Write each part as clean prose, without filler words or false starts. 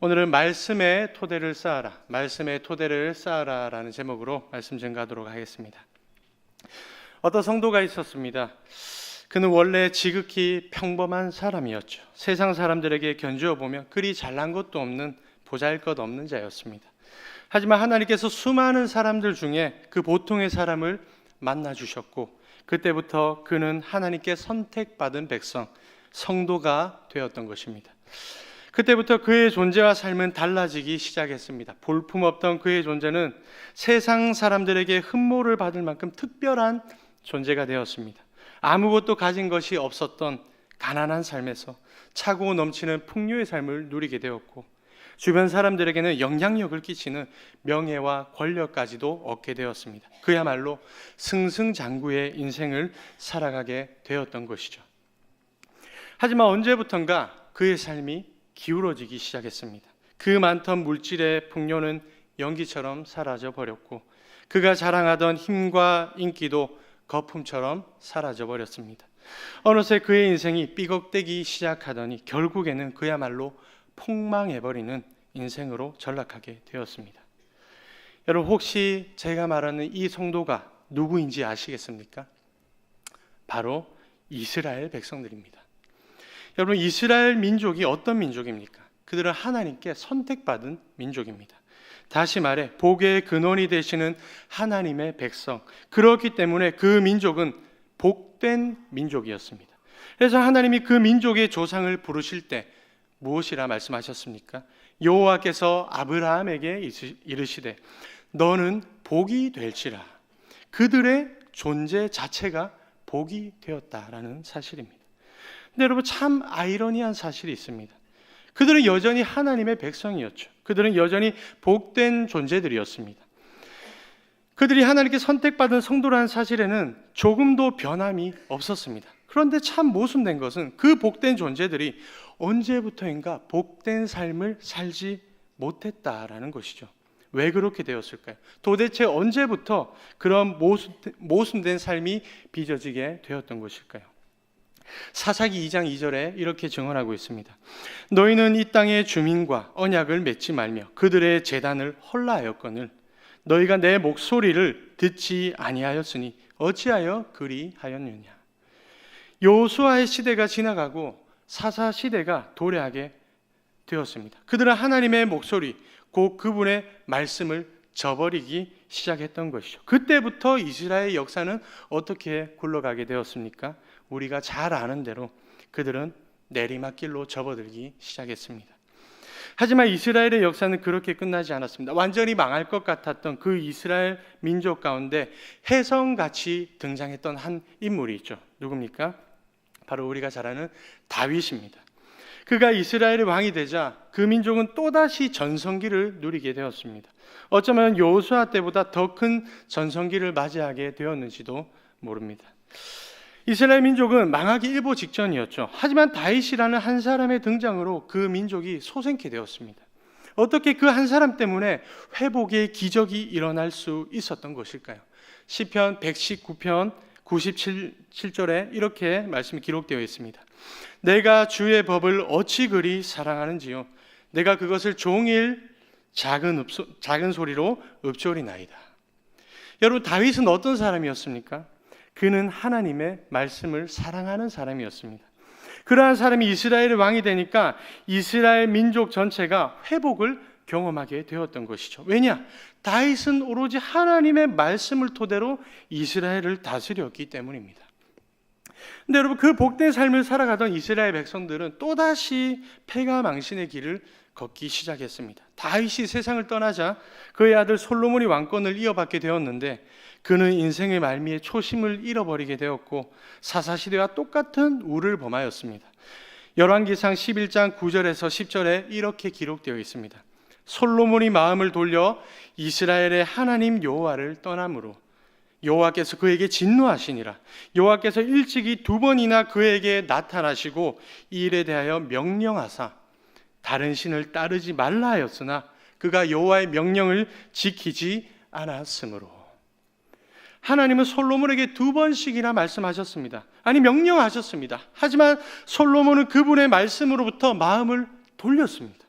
오늘은 말씀의 토대를 쌓아라, 말씀의 토대를 쌓아라 라는 제목으로 말씀 증가하도록 하겠습니다. 어떤 성도가 있었습니다. 그는 원래 지극히 평범한 사람이었죠. 세상 사람들에게 견주어 보면 그리 잘난 것도 없는 보잘것없는 자였습니다. 하지만 하나님께서 수많은 사람들 중에 그 보통의 사람을 만나 주셨고, 그때부터 그는 하나님께 선택받은 백성, 성도가 되었던 것입니다. 그때부터 그의 존재와 삶은 달라지기 시작했습니다. 볼품없던 그의 존재는 세상 사람들에게 흠모를 받을 만큼 특별한 존재가 되었습니다. 아무것도 가진 것이 없었던 가난한 삶에서 차고 넘치는 풍요의 삶을 누리게 되었고, 주변 사람들에게는 영향력을 끼치는 명예와 권력까지도 얻게 되었습니다. 그야말로 승승장구의 인생을 살아가게 되었던 것이죠. 하지만 언제부턴가 그의 삶이 기울어지기 시작했습니다. 그 많던 물질의 풍요는 연기처럼 사라져 버렸고, 그가 자랑하던 힘과 인기도 거품처럼 사라져 버렸습니다. 어느새 그의 인생이 삐걱대기 시작하더니 결국에는 그야말로 폭망해버리는 인생으로 전락하게 되었습니다. 여러분, 혹시 제가 말하는 이 성도가 누구인지 아시겠습니까? 바로 이스라엘 백성들입니다. 여러분, 이스라엘 민족이 어떤 민족입니까? 그들은 하나님께 선택받은 민족입니다. 다시 말해 복의 근원이 되시는 하나님의 백성, 그렇기 때문에 그 민족은 복된 민족이었습니다. 그래서 하나님이 그 민족의 조상을 부르실 때 무엇이라 말씀하셨습니까? 여호와께서 아브라함에게 이르시되 너는 복이 될지라. 그들의 존재 자체가 복이 되었다라는 사실입니다. 근데 여러분, 참 아이러니한 사실이 있습니다. 그들은 여전히 하나님의 백성이었죠. 그들은 여전히 복된 존재들이었습니다. 그들이 하나님께 선택받은 성도라는 사실에는 조금도 변함이 없었습니다. 그런데 참 모순된 것은 그 복된 존재들이 언제부터인가 복된 삶을 살지 못했다라는 것이죠. 왜 그렇게 되었을까요? 도대체 언제부터 그런 모순된 삶이 빚어지게 되었던 것일까요? 사사기 2장 2절에 이렇게 증언하고 있습니다. 너희는 이 땅의 주민과 언약을 맺지 말며 그들의 제단을 헐라하였거늘 너희가 내 목소리를 듣지 아니하였으니 어찌하여 그리하였느냐. 여호수아의 시대가 지나가고 사사 시대가 도래하게 되었습니다. 그들은 하나님의 목소리, 곧 그분의 말씀을 저버리기 시작했던 것이죠. 그때부터 이스라엘 역사는 어떻게 굴러가게 되었습니까? 우리가 잘 아는 대로 그들은 내리막길로 접어들기 시작했습니다. 하지만 이스라엘의 역사는 그렇게 끝나지 않았습니다. 완전히 망할 것 같았던 그 이스라엘 민족 가운데 혜성같이 등장했던 한 인물이 있죠. 누굽니까? 바로 우리가 잘 아는 다윗입니다. 그가 이스라엘의 왕이 되자 그 민족은 또다시 전성기를 누리게 되었습니다. 어쩌면 여호수아 때보다 더 큰 전성기를 맞이하게 되었는지도 모릅니다. 이스라엘 민족은 망하기 일보 직전이었죠. 하지만 다윗이라는 한 사람의 등장으로 그 민족이 소생케 되었습니다. 어떻게 그 한 사람 때문에 회복의 기적이 일어날 수 있었던 것일까요? 시편 119편 97절에 이렇게 말씀이 기록되어 있습니다. 내가 주의 법을 어찌 그리 사랑하는지요. 내가 그것을 종일 작은 소리로 읊조리나이다. 여러분, 다윗은 어떤 사람이었습니까? 그는 하나님의 말씀을 사랑하는 사람이었습니다. 그러한 사람이 이스라엘의 왕이 되니까 이스라엘 민족 전체가 회복을 경험하게 되었던 것이죠. 왜냐? 다윗은 오로지 하나님의 말씀을 토대로 이스라엘을 다스렸기 때문입니다. 근데 여러분, 그 복된 삶을 살아가던 이스라엘 백성들은 또다시 패가 망신의 길을 걷기 시작했습니다. 다윗이 세상을 떠나자 그의 아들 솔로몬이 왕권을 이어받게 되었는데 그는 인생의 말미에 초심을 잃어버리게 되었고 사사시대와 똑같은 우를 범하였습니다. 열왕기상 11장 9절에서 10절에 이렇게 기록되어 있습니다. 솔로몬이 마음을 돌려 이스라엘의 하나님 여호와를 떠남으로 여호와께서 그에게 진노하시니라. 여호와께서 일찍이 2번이나 그에게 나타나시고 이 일에 대하여 명령하사 다른 신을 따르지 말라 하였으나 그가 여호와의 명령을 지키지 않았으므로. 하나님은 솔로몬에게 2번씩이나 말씀하셨습니다. 아니, 명령하셨습니다. 하지만 솔로몬은 그분의 말씀으로부터 마음을 돌렸습니다.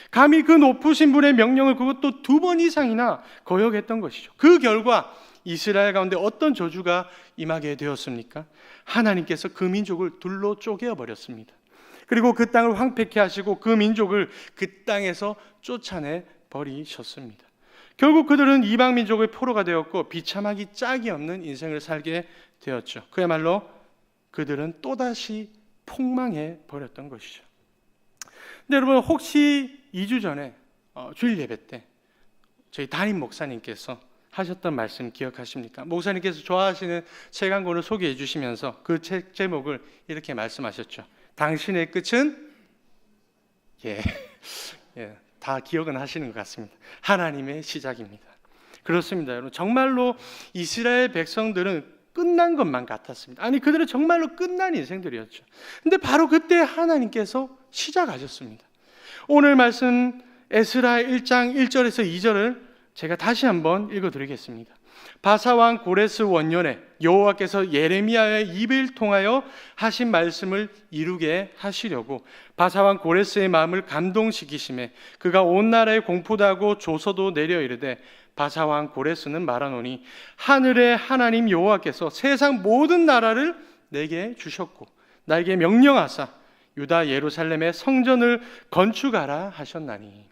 감히 그 높으신 분의 명령을 그것도 2번 이상이나 거역했던 것이죠. 그 결과 이스라엘 가운데 어떤 저주가 임하게 되었습니까? 하나님께서 그 민족을 둘로 쪼개어 버렸습니다. 그리고 그 땅을 황폐케 하시고 그 민족을 그 땅에서 쫓아내 버리셨습니다. 결국 그들은 이방 민족의 포로가 되었고 비참하기 짝이 없는 인생을 살게 되었죠. 그야말로 그들은 또다시 폭망해 버렸던 것이죠. 근데 여러분, 혹시 2주 전에 주일 예배 때 저희 담임 목사님께서 하셨던 말씀 기억하십니까? 목사님께서 좋아하시는 책 한 권을 소개해 주시면서 그 책 제목을 이렇게 말씀하셨죠. 당신의 끝은 다 기억은 하시는 것 같습니다. 하나님의 시작입니다. 그렇습니다, 여러분. 정말로 이스라엘 백성들은 끝난 것만 같았습니다. 아니, 그들은 정말로 끝난 인생들이었죠. 근데 바로 그때 하나님께서 시작하셨습니다. 오늘 말씀 에스라 1장 1절에서 2절을 제가 다시 한번 읽어드리겠습니다. 바사왕 고레스 원년에 여호와께서 예레미야의 입을 통하여 하신 말씀을 이루게 하시려고 바사왕 고레스의 마음을 감동시키심에 그가 온 나라에 공포도 하고 조서도 내려 이르되 바사왕 고레스는 말하노니 하늘의 하나님 여호와께서 세상 모든 나라를 내게 주셨고 나에게 명령하사 유다 예루살렘의 성전을 건축하라 하셨나니.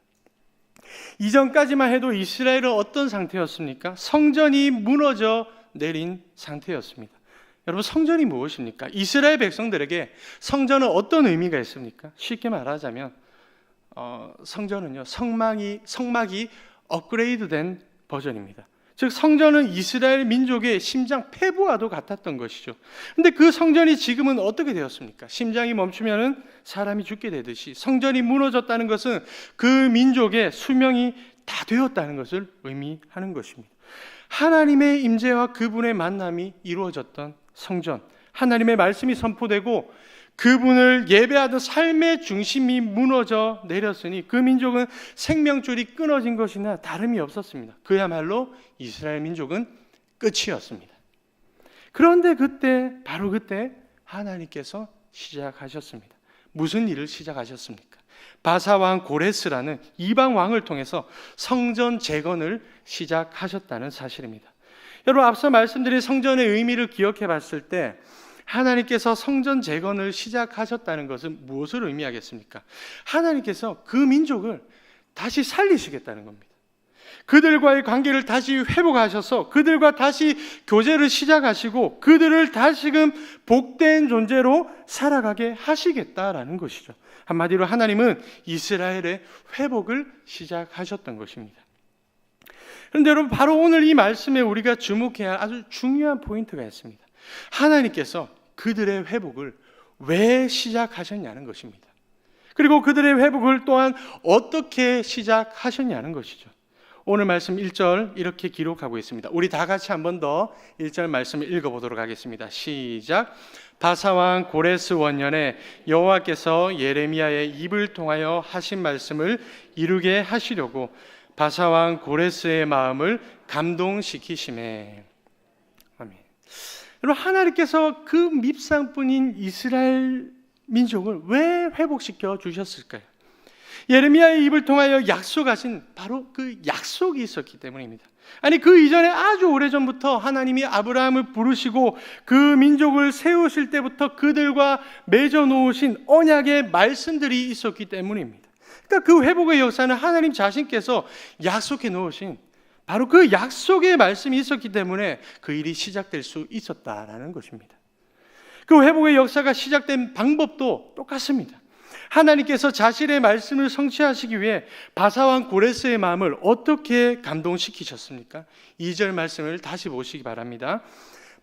이전까지만 해도 이스라엘은 어떤 상태였습니까? 성전이 무너져 내린 상태였습니다. 여러분, 성전이 무엇입니까? 이스라엘 백성들에게 성전은 어떤 의미가 있습니까? 쉽게 말하자면 성전은요, 성막이 업그레이드된 버전입니다. 즉 성전은 이스라엘 민족의 심장 폐부와도 같았던 것이죠. 근데 그 성전이 지금은 어떻게 되었습니까? 심장이 멈추면은 사람이 죽게 되듯이 성전이 무너졌다는 것은 그 민족의 수명이 다 되었다는 것을 의미하는 것입니다. 하나님의 임재와 그분의 만남이 이루어졌던 성전, 하나님의 말씀이 선포되고 그분을 예배하던 삶의 중심이 무너져 내렸으니 그 민족은 생명줄이 끊어진 것이나 다름이 없었습니다. 그야말로 이스라엘 민족은 끝이었습니다. 그런데 바로 그때 하나님께서 시작하셨습니다. 무슨 일을 시작하셨습니까? 바사왕 고레스라는 이방 왕을 통해서 성전 재건을 시작하셨다는 사실입니다. 여러분, 앞서 말씀드린 성전의 의미를 기억해 봤을 때 하나님께서 성전 재건을 시작하셨다는 것은 무엇을 의미하겠습니까? 하나님께서 그 민족을 다시 살리시겠다는 겁니다. 그들과의 관계를 다시 회복하셔서 그들과 다시 교제를 시작하시고 그들을 다시금 복된 존재로 살아가게 하시겠다라는 것이죠. 한마디로 하나님은 이스라엘의 회복을 시작하셨던 것입니다. 그런데 여러분, 바로 오늘 이 말씀에 우리가 주목해야 할 아주 중요한 포인트가 있습니다. 하나님께서 그들의 회복을 왜 시작하셨냐는 것입니다. 그리고 그들의 회복을 또한 어떻게 시작하셨냐는 것이죠. 오늘 말씀 1절 이렇게 기록하고 있습니다. 우리 다 같이 한 번 더 1절 말씀을 읽어보도록 하겠습니다. 시작. 바사왕 고레스 원년에 여호와께서 예레미야의 입을 통하여 하신 말씀을 이루게 하시려고 바사왕 고레스의 마음을 감동시키심에. 아멘. 여러분, 하나님께서 그 밉상뿐인 이스라엘 민족을 왜 회복시켜 주셨을까요? 예레미야의 입을 통하여 약속하신 바로 그 약속이 있었기 때문입니다. 아니, 그 이전에 아주 오래전부터 하나님이 아브라함을 부르시고 그 민족을 세우실 때부터 그들과 맺어놓으신 언약의 말씀들이 있었기 때문입니다. 그러니까 그 회복의 역사는 하나님 자신께서 약속해 놓으신 바로 그 약속의 말씀이 있었기 때문에 그 일이 시작될 수 있었다라는 것입니다. 그 회복의 역사가 시작된 방법도 똑같습니다. 하나님께서 자신의 말씀을 성취하시기 위해 바사왕 고레스의 마음을 어떻게 감동시키셨습니까? 2절 말씀을 다시 보시기 바랍니다.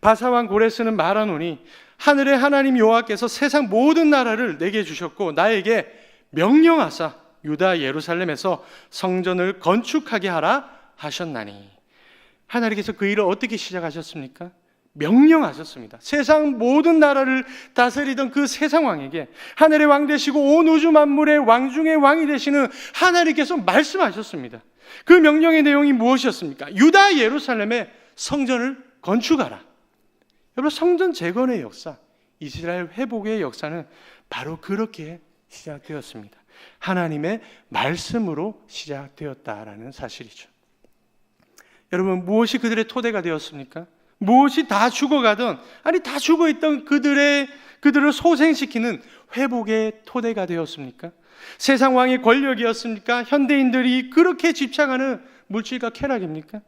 바사왕 고레스는 말하노니 하늘의 하나님 여호와께서 세상 모든 나라를 내게 주셨고 나에게 명령하사 유다 예루살렘에서 성전을 건축하게 하라 하셨나니. 하나님께서 그 일을 어떻게 시작하셨습니까? 명령하셨습니다. 세상 모든 나라를 다스리던 그 세상 왕에게 하늘의 왕 되시고 온 우주 만물의 왕 중의 왕이 되시는 하나님께서 말씀하셨습니다. 그 명령의 내용이 무엇이었습니까? 유다 예루살렘에 성전을 건축하라. 여러분, 성전 재건의 역사, 이스라엘 회복의 역사는 바로 그렇게 시작되었습니다. 하나님의 말씀으로 시작되었다라는 사실이죠. 여러분, 무엇이 그들의 토대가 되었습니까? 무엇이 다 죽어가던, 아니 다 죽어있던 그들을 소생시키는 회복의 토대가 되었습니까? 세상 왕의 권력이었습니까? 현대인들이 그렇게 집착하는 물질과 쾌락입니까?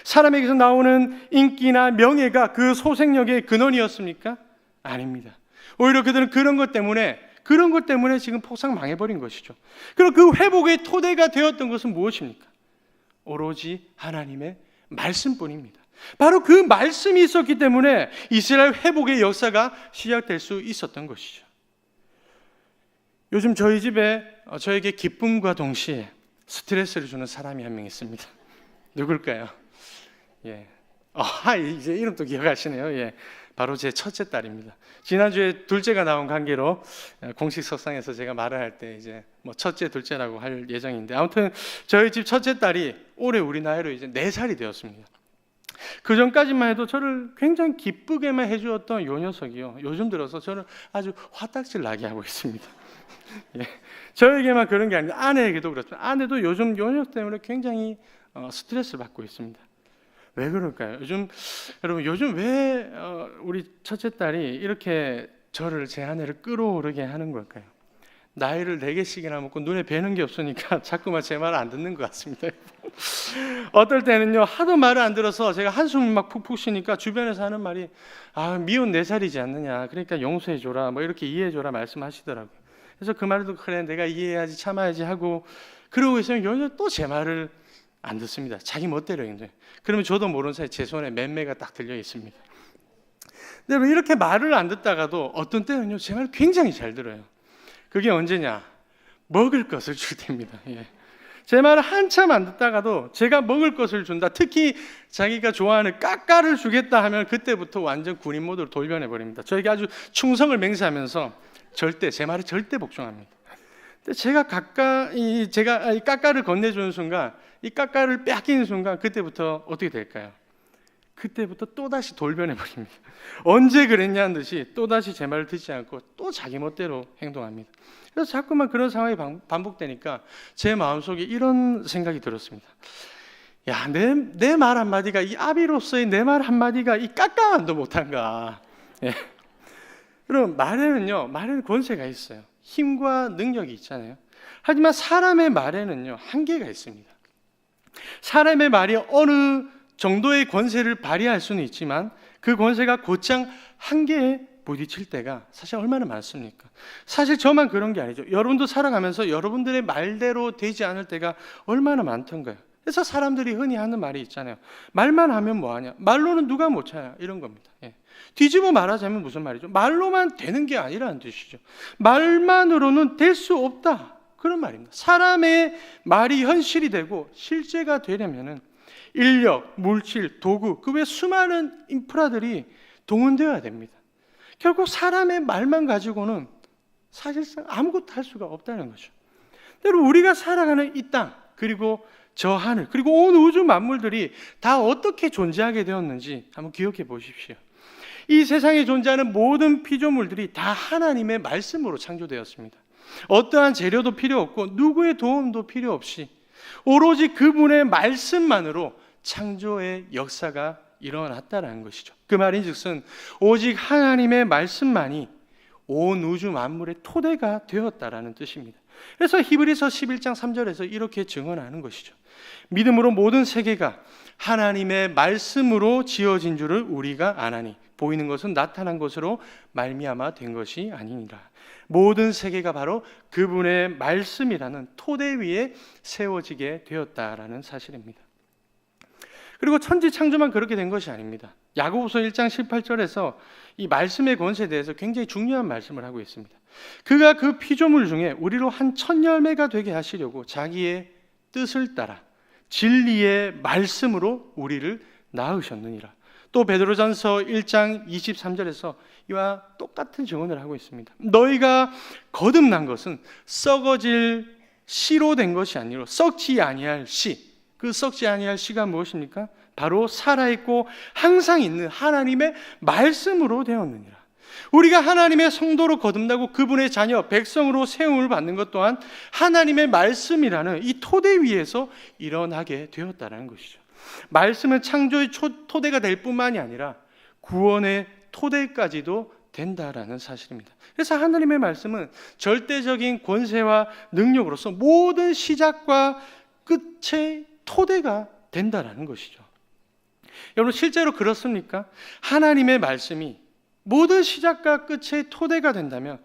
사람에게서 나오는 인기나 명예가 그 소생력의 근원이었습니까? 아닙니다. 오히려 그들은 그런 것 때문에 지금 폭삭 망해버린 것이죠. 그럼 그 회복의 토대가 되었던 것은 무엇입니까? 오로지 하나님의 말씀뿐입니다. 바로 그 말씀이 있었기 때문에 이스라엘 회복의 역사가 시작될 수 있었던 것이죠. 요즘 저희 집에 저에게 기쁨과 동시에 스트레스를 주는 사람이 한 명 있습니다. 누굴까요? 예. 이제 이름도 기억하시네요. 예. 바로 제 첫째 딸입니다. 지난주에 둘째가 나온 관계로 공식 석상에서 제가 말을 할 때 이제 첫째, 둘째라고 할 예정인데, 아무튼 저희 집 첫째 딸이 올해 우리 나이로 이제 4살이 되었습니다. 그 전까지만 해도 저를 굉장히 기쁘게만 해주었던 요 녀석이요, 요즘 들어서 저를 아주 화딱질 나게 하고 있습니다. 예. 저에게만 그런 게 아니라 아내에게도 그렇죠. 아내도 요즘 요 녀석 때문에 굉장히 스트레스를 받고 있습니다. 왜 그럴까요? 요즘 왜 우리 첫째 딸이 이렇게 제 아내를 끌어오르게 하는 걸까요? 나이를 4개씩이나 먹고 눈에 뵈는 게 없으니까 자꾸만 제 말을 안 듣는 것 같습니다. 어떨 때는요, 하도 말을 안 들어서 제가 한숨을 막 푹푹 쉬니까 주변에서 하는 말이 미운 4살이지 않느냐, 그러니까 용서해줘라, 이렇게 이해해줘라 말씀하시더라고요. 그래서 그 말도 그래, 내가 이해해야지, 참아야지 하고 그러고 있으면 요즘 또 제 말을 안 듣습니다. 자기 멋대로 행동해요. 그러면 저도 모르는 사이 제 손에 맴매가 딱 들려 있습니다. 근데 이렇게 말을 안 듣다가도 어떤 때는요, 제 말을 굉장히 잘 들어요. 그게 언제냐? 먹을 것을 줄 때입니다. 예. 제 말을 한참 안 듣다가도 제가 먹을 것을 준다, 특히 자기가 좋아하는 까까를 주겠다 하면 그때부터 완전 군인 모드로 돌변해 버립니다. 저에게 아주 충성을 맹세하면서 제 말을 절대 복종합니다. 근데 제가 이 까까를 건네주는 순간, 이 까까를 뺏기는 순간, 그때부터 어떻게 될까요? 그때부터 또다시 돌변해 버립니다. 언제 그랬냐는 듯이 또다시 제 말을 듣지 않고 또 자기 멋대로 행동합니다. 그래서 자꾸만 그런 상황이 반복되니까 제 마음속에 이런 생각이 들었습니다. 야, 내 말 한마디가, 이 아비로서의 내 말 한마디가 이 까까만도 못한가. 예. 그럼 말에는 권세가 있어요. 힘과 능력이 있잖아요. 하지만 사람의 말에는요, 한계가 있습니다. 사람의 말이 어느 정도의 권세를 발휘할 수는 있지만 그 권세가 곧장 한계에 부딪힐 때가 사실 얼마나 많습니까? 사실 저만 그런 게 아니죠. 여러분도 살아가면서 여러분들의 말대로 되지 않을 때가 얼마나 많던가요? 그래서 사람들이 흔히 하는 말이 있잖아요. 말만 하면 뭐하냐? 말로는 누가 못 차냐? 이런 겁니다. 예. 뒤집어 말하자면 무슨 말이죠? 말로만 되는 게 아니라는 뜻이죠. 말만으로는 될 수 없다, 그런 말입니다. 사람의 말이 현실이 되고 실제가 되려면은 인력, 물질, 도구, 그 외 수많은 인프라들이 동원되어야 됩니다. 결국 사람의 말만 가지고는 사실상 아무것도 할 수가 없다는 거죠. 여러분, 우리가 살아가는 이 땅, 그리고 저 하늘, 그리고 온 우주 만물들이 다 어떻게 존재하게 되었는지 한번 기억해 보십시오. 이 세상에 존재하는 모든 피조물들이 다 하나님의 말씀으로 창조되었습니다. 어떠한 재료도 필요 없고 누구의 도움도 필요 없이 오로지 그분의 말씀만으로 창조의 역사가 일어났다는 것이죠. 그 말인즉슨 오직 하나님의 말씀만이 온 우주 만물의 토대가 되었다라는 뜻입니다. 그래서 히브리서 11장 3절에서 이렇게 증언하는 것이죠. 믿음으로 모든 세계가 하나님의 말씀으로 지어진 줄을 우리가 아나니 보이는 것은 나타난 것으로 말미암아 된 것이 아니니라. 모든 세계가 바로 그분의 말씀이라는 토대 위에 세워지게 되었다라는 사실입니다. 그리고 천지 창조만 그렇게 된 것이 아닙니다. 야고보서 1장 18절에서 이 말씀의 권세에 대해서 굉장히 중요한 말씀을 하고 있습니다. 그가 그 피조물 중에 우리로 한 첫 열매가 되게 하시려고 자기의 뜻을 따라 진리의 말씀으로 우리를 낳으셨느니라. 또 베드로전서 1장 23절에서 이와 똑같은 증언을 하고 있습니다. 너희가 거듭난 것은 썩어질 씨로 된 것이 아니라 썩지 아니할 씨. 그 썩지 아니할 씨가 무엇입니까? 바로 살아있고 항상 있는 하나님의 말씀으로 되었느니라. 우리가 하나님의 성도로 거듭나고 그분의 자녀, 백성으로 세움을 받는 것 또한 하나님의 말씀이라는 이 토대 위에서 일어나게 되었다는 것이죠. 말씀은 창조의 토대가 될 뿐만이 아니라 구원의 토대까지도 된다라는 사실입니다. 그래서 하나님의 말씀은 절대적인 권세와 능력으로서 모든 시작과 끝의 토대가 된다라는 것이죠. 여러분, 실제로 그렇습니까? 하나님의 말씀이 모든 시작과 끝의 토대가 된다면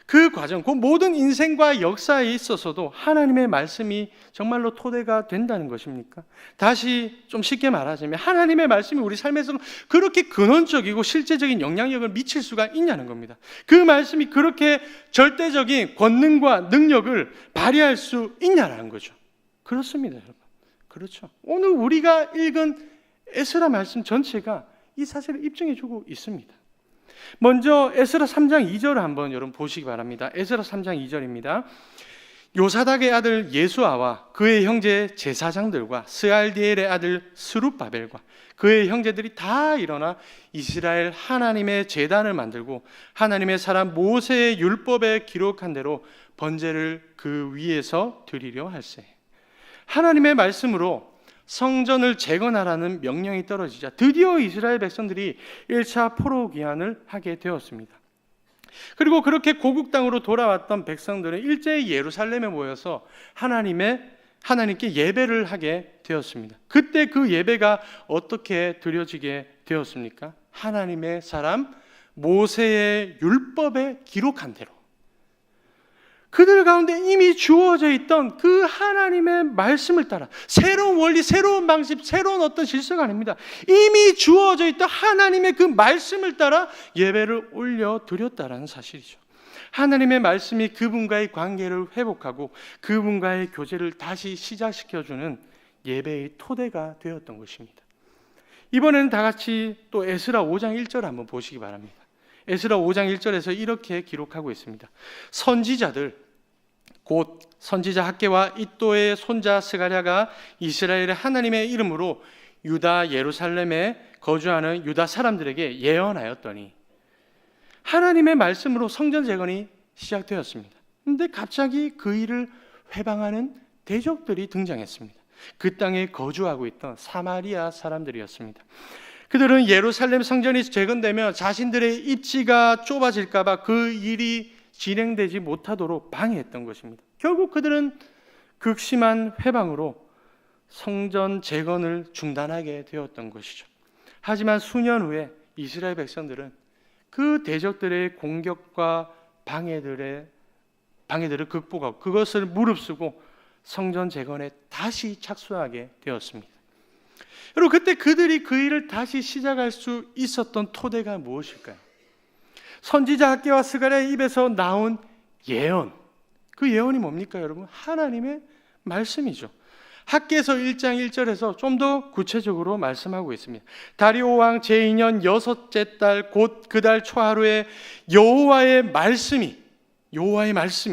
그 과정, 그 모든 인생과 역사에 있어서도 하나님의 말씀이 정말로 토대가 된다는 것입니까? 다시 좀 쉽게 말하자면 하나님의 말씀이 우리 삶에서 그렇게 근원적이고 실제적인 영향력을 미칠 수가 있냐는 겁니다. 그 말씀이 그렇게 절대적인 권능과 능력을 발휘할 수 있냐라는 거죠. 그렇습니다, 여러분. 그렇죠. 오늘 우리가 읽은 에스라 말씀 전체가 이 사실을 입증해주고 있습니다. 먼저 에스라 3장 2절을 한번 여러분 보시기 바랍니다. 에스라 3장 2절입니다. 요사닥의 아들 예수아와 그의 형제 제사장들과 스알디엘의 아들 스룹바벨과 그의 형제들이 다 일어나 이스라엘 하나님의 제단을 만들고 하나님의 사람 모세의 율법에 기록한 대로 번제를 그 위에서 드리려 할세. 하나님의 말씀으로 성전을 재건하라는 명령이 떨어지자 드디어 이스라엘 백성들이 1차 포로 귀환을 하게 되었습니다. 그리고 그렇게 고국 땅으로 돌아왔던 백성들은 일제히 예루살렘에 모여서 하나님께 예배를 하게 되었습니다. 그때 그 예배가 어떻게 드려지게 되었습니까? 하나님의 사람 모세의 율법에 기록한 대로 그들 가운데 이미 주어져 있던 그 하나님의 말씀을 따라 새로운 원리, 새로운 방식, 새로운 어떤 질서가 아닙니다. 이미 주어져 있던 하나님의 그 말씀을 따라 예배를 올려드렸다는 사실이죠. 하나님의 말씀이 그분과의 관계를 회복하고 그분과의 교제를 다시 시작시켜주는 예배의 토대가 되었던 것입니다. 이번에는 다 같이 또 에스라 5장 1절 한번 보시기 바랍니다. 에스라 5장 1절에서 이렇게 기록하고 있습니다. 선지자들 곧 선지자 학개와 이또의 손자 스가랴가 이스라엘의 하나님의 이름으로 유다 예루살렘에 거주하는 유다 사람들에게 예언하였더니 하나님의 말씀으로 성전 재건이 시작되었습니다. 그런데 갑자기 그 일을 회방하는 대적들이 등장했습니다. 그 땅에 거주하고 있던 사마리아 사람들이었습니다. 그들은 예루살렘 성전이 재건되면 자신들의 입지가 좁아질까 봐 그 일이 진행되지 못하도록 방해했던 것입니다. 결국 그들은 극심한 회방으로 성전 재건을 중단하게 되었던 것이죠. 하지만 수년 후에 이스라엘 백성들은 그 대적들의 공격과 방해들을 극복하고 그것을 무릅쓰고 성전 재건에 다시 착수하게 되었습니다. 여러분, 그때 그들이 그 일을 다시 시작할 수 있었던 토대가 무엇일까요? 선지자 학개와 스가랴의 입에서 나온 예언. 그 예언이 뭡니까, 여러분? 하나님의 말씀이죠. 학개서 1장 1절에서 좀 더 구체적으로 말씀하고 있습니다. 다리오 왕 제2년 여섯째 달 곧 그 달 초하루에 여호와의 말씀이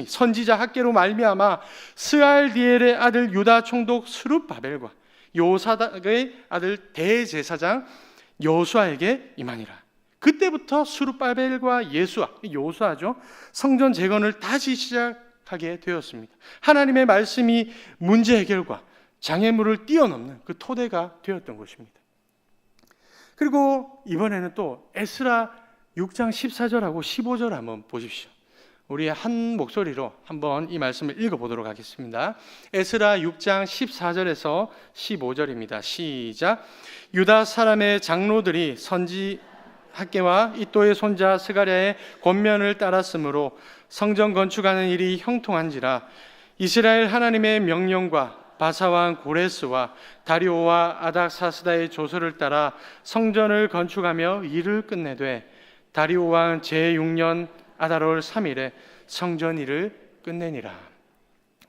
선지자 학개로 말미암아 스알디엘의 아들 유다 총독 스룹바벨과 요사닥의 아들 대제사장 여수아에게 임하니라. 그때부터 스룹바벨과 요수아죠. 성전 재건을 다시 시작하게 되었습니다. 하나님의 말씀이 문제 해결과 장애물을 뛰어넘는 그 토대가 되었던 것입니다. 그리고 이번에는 또 에스라 6장 14절하고 15절 한번 보십시오. 우리 한 목소리로 한번 이 말씀을 읽어보도록 하겠습니다. 에스라 6장 14절에서 15절입니다. 시작. 유다 사람의 장로들이 선지 학개와 이또의 손자 스가랴의 권면을 따랐으므로 성전 건축하는 일이 형통한지라. 이스라엘 하나님의 명령과 바사왕 고레스와 다리오와 아닥사스다의 조서를 따라 성전을 건축하며 일을 끝내되 다리오 왕 제6년 아달월 3일에 성전 일을 끝내니라.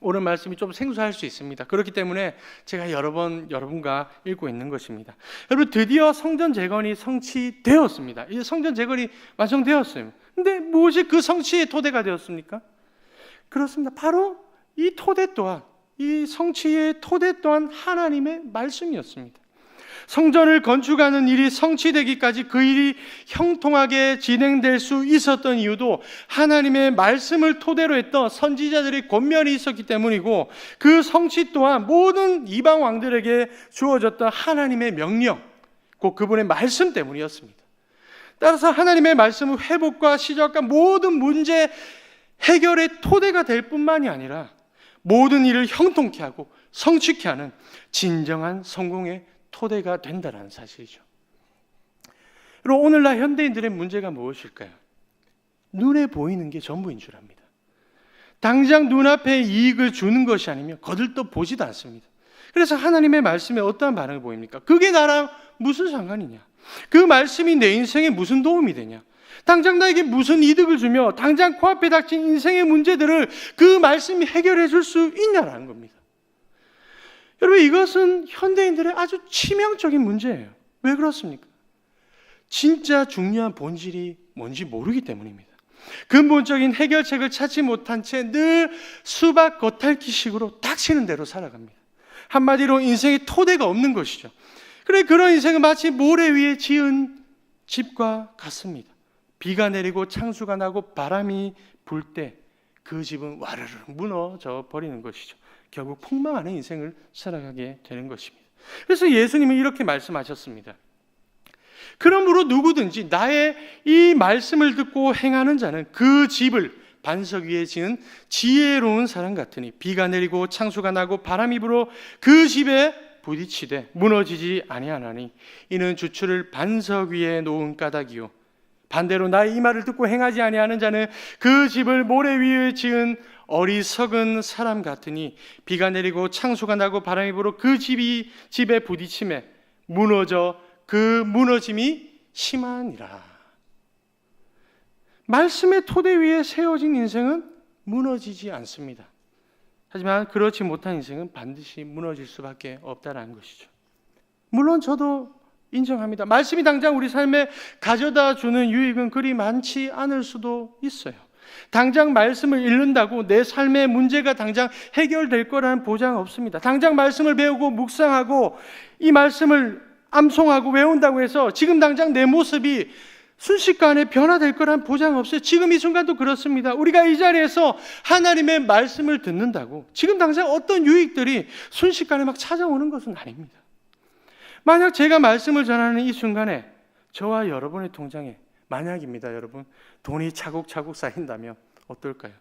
오늘 말씀이 좀 생소할 수 있습니다. 그렇기 때문에 제가 여러 번 여러분과 읽고 있는 것입니다. 여러분, 드디어 성전 재건이 성취되었습니다. 이제 성전 재건이 완성되었어요. 근데 무엇이 그 성취의 토대가 되었습니까? 그렇습니다. 바로 이 성취의 토대 또한 하나님의 말씀이었습니다. 성전을 건축하는 일이 성취되기까지 그 일이 형통하게 진행될 수 있었던 이유도 하나님의 말씀을 토대로 했던 선지자들의 권면이 있었기 때문이고, 그 성취 또한 모든 이방 왕들에게 주어졌던 하나님의 명령, 곧 그분의 말씀 때문이었습니다. 따라서 하나님의 말씀은 회복과 시작과 모든 문제 해결의 토대가 될 뿐만이 아니라 모든 일을 형통케 하고 성취케 하는 진정한 성공의 토대가 된다는 사실이죠. 그리고 오늘날 현대인들의 문제가 무엇일까요? 눈에 보이는 게 전부인 줄 압니다. 당장 눈앞에 이익을 주는 것이 아니면 거들떠 보지도 않습니다. 그래서 하나님의 말씀에 어떠한 반응을 보입니까? 그게 나랑 무슨 상관이냐? 그 말씀이 내 인생에 무슨 도움이 되냐? 당장 나에게 무슨 이득을 주며 당장 코앞에 닥친 인생의 문제들을 그 말씀이 해결해 줄 수 있냐라는 겁니다. 여러분, 이것은 현대인들의 아주 치명적인 문제예요. 왜 그렇습니까? 진짜 중요한 본질이 뭔지 모르기 때문입니다. 근본적인 해결책을 찾지 못한 채 늘 수박 겉핥기식으로 닥치는 대로 살아갑니다. 한마디로 인생의 토대가 없는 것이죠. 그래, 그런 인생은 마치 모래 위에 지은 집과 같습니다. 비가 내리고 창수가 나고 바람이 불 때 그 집은 와르르 무너져 버리는 것이죠. 결국 폭망하는 인생을 살아가게 되는 것입니다. 그래서 예수님은 이렇게 말씀하셨습니다. 그러므로 누구든지 나의 이 말씀을 듣고 행하는 자는 그 집을 반석 위에 지은 지혜로운 사람 같으니 비가 내리고 창수가 나고 바람이 불어 그 집에 부딪히되 무너지지 아니하나니 이는 주추를 반석 위에 놓은 까닭이요 반대로 나의 이 말을 듣고 행하지 아니하는 자는 그 집을 모래 위에 지은 어리석은 사람 같으니 비가 내리고 창수가 나고 바람이 불어 그 집에 부딪힘에 무너져 그 무너짐이 심하니라. 말씀의 토대 위에 세워진 인생은 무너지지 않습니다. 하지만 그렇지 못한 인생은 반드시 무너질 수밖에 없다는 것이죠. 물론 저도 인정합니다. 말씀이 당장 우리 삶에 가져다 주는 유익은 그리 많지 않을 수도 있어요. 당장 말씀을 읽는다고 내 삶의 문제가 당장 해결될 거라는 보장 없습니다. 당장 말씀을 배우고 묵상하고 이 말씀을 암송하고 외운다고 해서 지금 당장 내 모습이 순식간에 변화될 거라는 보장 없어요. 지금 이 순간도 그렇습니다. 우리가 이 자리에서 하나님의 말씀을 듣는다고 지금 당장 어떤 유익들이 순식간에 막 찾아오는 것은 아닙니다. 만약 제가 말씀을 전하는 이 순간에 저와 여러분의 통장에 만약입니다, 여러분, 돈이 차곡차곡 쌓인다면 어떨까요?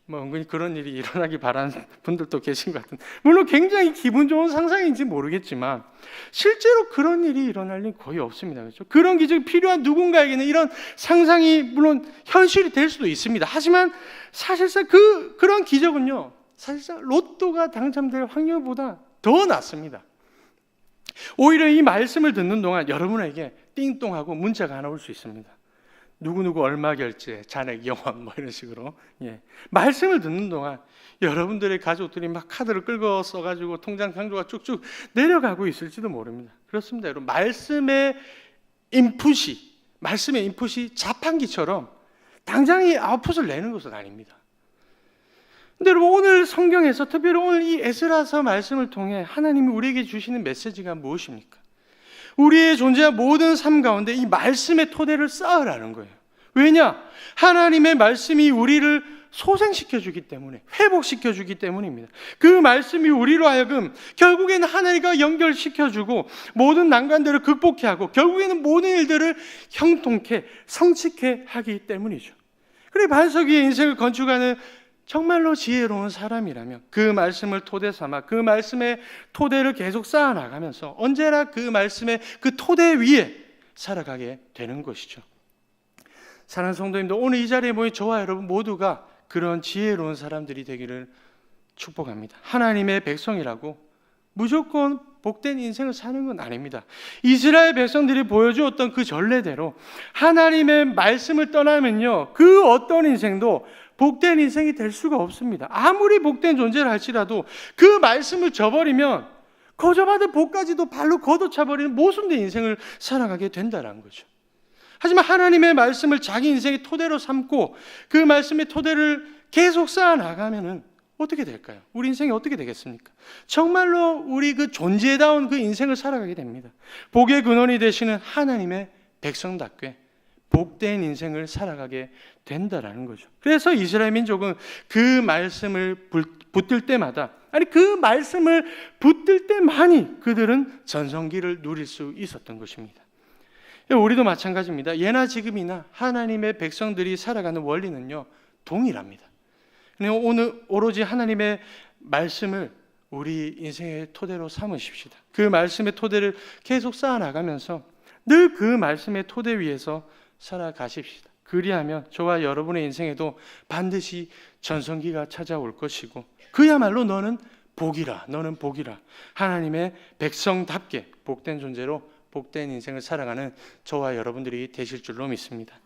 은근히 그런 일이 일어나기 바라는 분들도 계신 것 같은데, 물론 굉장히 기분 좋은 상상인지 모르겠지만 실제로 그런 일이 일어날 일 거의 없습니다. 그렇죠? 그런 기적이 필요한 누군가에게는 이런 상상이 물론 현실이 될 수도 있습니다. 하지만 사실상 그런 기적은요, 사실상 로또가 당첨될 확률보다 더 낮습니다. 오히려 이 말씀을 듣는 동안 여러분에게 띵동하고 문자가 하나 올 수 있습니다. 누구누구 얼마 결제, 잔액 영원 뭐 이런 식으로. 말씀을 듣는 동안 여러분들의 가족들이 막 카드를 끌고 써가지고 통장 상조가 쭉쭉 내려가고 있을지도 모릅니다. 그렇습니다, 여러분. 말씀의 인풋이 자판기처럼 당장 이 아웃풋을 내는 것은 아닙니다. 근데 여러분, 오늘 성경에서 특별히 오늘 이 에스라서 말씀을 통해 하나님이 우리에게 주시는 메시지가 무엇입니까? 우리의 존재와 모든 삶 가운데 이 말씀의 토대를 쌓으라는 거예요. 왜냐? 하나님의 말씀이 우리를 소생시켜주기 때문에, 회복시켜주기 때문입니다. 그 말씀이 우리로 하여금 결국에는 하나님과 연결시켜주고 모든 난관들을 극복해 하고 결국에는 모든 일들을 형통케 성취케 하기 때문이죠. 그래, 반석 위에 인생을 건축하는 정말로 지혜로운 사람이라면 그 말씀을 토대 삼아 그 말씀의 토대를 계속 쌓아나가면서 언제나 그 말씀의 그 토대 위에 살아가게 되는 것이죠. 사랑하는 성도님들, 오늘 이 자리에 모인 저와 여러분 모두가 그런 지혜로운 사람들이 되기를 축복합니다. 하나님의 백성이라고 무조건 복된 인생을 사는 건 아닙니다. 이스라엘 백성들이 보여주었던 그 전례대로 하나님의 말씀을 떠나면요, 그 어떤 인생도 복된 인생이 될 수가 없습니다. 아무리 복된 존재를 할지라도 그 말씀을 저버리면 거저받을 복까지도 발로 걷어차버리는 모순된 인생을 살아가게 된다는 거죠. 하지만 하나님의 말씀을 자기 인생의 토대로 삼고 그 말씀의 토대를 계속 쌓아나가면은 어떻게 될까요? 우리 인생이 어떻게 되겠습니까? 정말로 우리 그 존재다운 그 인생을 살아가게 됩니다. 복의 근원이 되시는 하나님의 백성답게 복된 인생을 살아가게 된다라는 거죠. 그래서 이스라엘 민족은 그 말씀을 붙들 때마다, 그 말씀을 붙들 때만이 그들은 전성기를 누릴 수 있었던 것입니다. 우리도 마찬가지입니다. 예나 지금이나 하나님의 백성들이 살아가는 원리는요, 동일합니다. 오늘 오로지 하나님의 말씀을 우리 인생의 토대로 삼으십시다. 그 말씀의 토대를 계속 쌓아나가면서 늘 그 말씀의 토대 위에서 살아가십시다. 그리하면 저와 여러분의 인생에도 반드시 전성기가 찾아올 것이고, 그야말로 너는 복이라, 너는 복이라, 하나님의 백성답게 복된 존재로 복된 인생을 살아가는 저와 여러분들이 되실 줄로 믿습니다.